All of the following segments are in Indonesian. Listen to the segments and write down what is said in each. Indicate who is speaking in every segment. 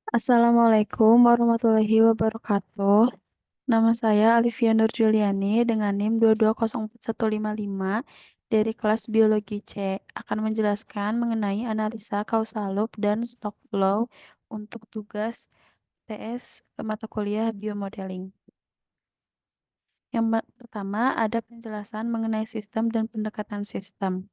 Speaker 1: Assalamualaikum warahmatullahi wabarakatuh. Nama saya Alivia Nur Juliani dengan NIM 2204155 dari kelas Biologi C. Akan menjelaskan mengenai analisa causal loop dan stock flow untuk tugas TS mata kuliah Biomodeling. Yang pertama ada penjelasan mengenai sistem dan pendekatan sistem.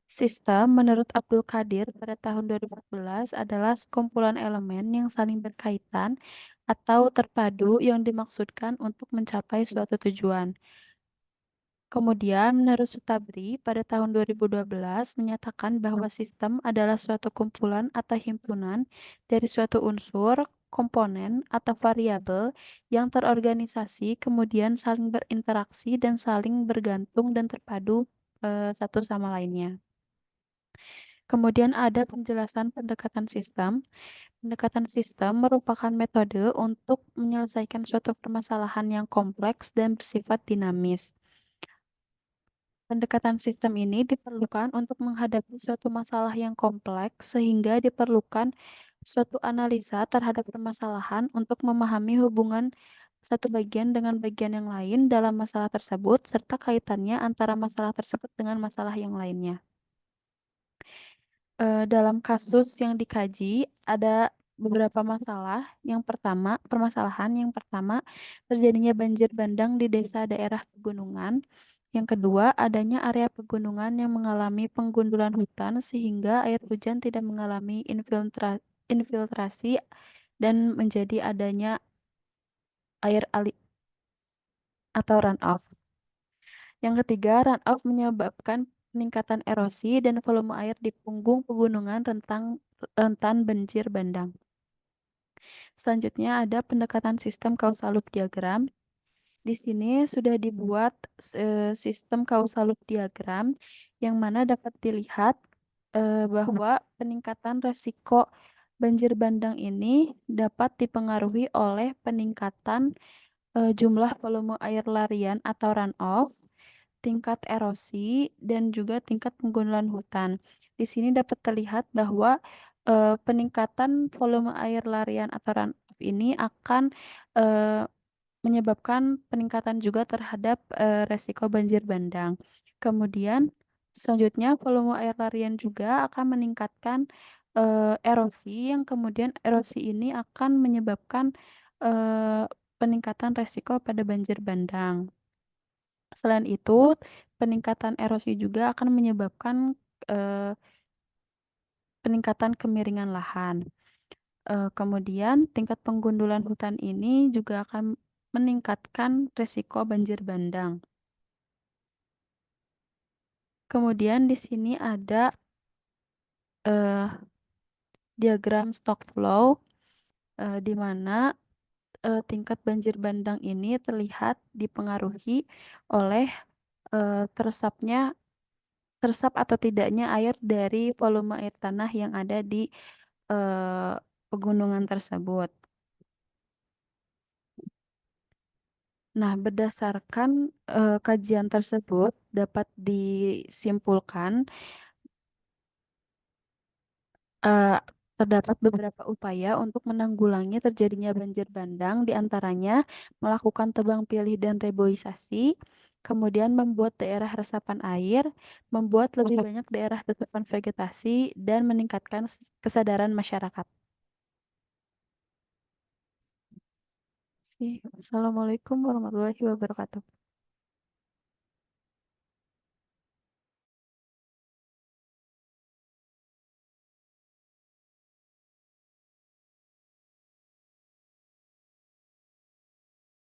Speaker 1: Sistem menurut Abdul Qadir pada tahun 2014 adalah sekumpulan elemen yang saling berkaitan atau terpadu yang dimaksudkan untuk mencapai suatu tujuan. Kemudian, menurut Sutabri pada tahun 2012 menyatakan bahwa sistem adalah suatu kumpulan atau himpunan dari suatu unsur, komponen, atau variabel yang terorganisasi, kemudian saling berinteraksi dan saling bergantung dan terpadu satu sama lainnya. Kemudian ada penjelasan pendekatan sistem. Pendekatan sistem merupakan metode untuk menyelesaikan suatu permasalahan yang kompleks dan bersifat dinamis. Pendekatan sistem ini diperlukan untuk menghadapi suatu masalah yang kompleks sehingga diperlukan suatu analisa terhadap permasalahan untuk memahami hubungan satu bagian dengan bagian yang lain dalam masalah tersebut serta kaitannya antara masalah tersebut dengan masalah yang lainnya. Dalam kasus yang dikaji ada beberapa masalah. Permasalahan yang pertama, terjadinya banjir bandang di desa daerah pegunungan. Yang kedua, adanya area pegunungan yang mengalami penggundulan hutan sehingga air hujan tidak mengalami infiltrasi dan menjadi adanya air atau runoff. Yang ketiga, runoff menyebabkan peningkatan erosi dan volume air di punggung pegunungan rentan banjir bandang. Selanjutnya ada pendekatan sistem causal loop diagram. Di sini sudah dibuat sistem causal loop diagram yang mana dapat dilihat bahwa peningkatan resiko banjir bandang ini dapat dipengaruhi oleh peningkatan jumlah volume air larian atau runoff, tingkat erosi, dan juga tingkat penggundulan hutan. Di sini dapat terlihat bahwa peningkatan volume air larian atau runoff ini akan eh, menyebabkan peningkatan juga terhadap resiko banjir bandang. Kemudian selanjutnya volume air larian juga akan meningkatkan erosi yang kemudian erosi ini akan menyebabkan eh, peningkatan resiko pada banjir bandang. Selain itu, peningkatan erosi juga akan menyebabkan eh, peningkatan kemiringan lahan. Kemudian, tingkat penggundulan hutan ini juga akan meningkatkan risiko banjir bandang. Kemudian di sini ada eh, diagram stock flow di mana tingkat banjir bandang ini terlihat dipengaruhi oleh teresap atau tidaknya air dari volume air tanah yang ada di eh, pegunungan tersebut. Nah, berdasarkan kajian tersebut dapat disimpulkan eh, terdapat beberapa upaya untuk menanggulangi terjadinya banjir bandang, diantaranya melakukan tebang pilih dan reboisasi, kemudian membuat daerah resapan air, membuat lebih banyak daerah tutupan vegetasi, dan meningkatkan kesadaran masyarakat. Assalamualaikum warahmatullahi wabarakatuh.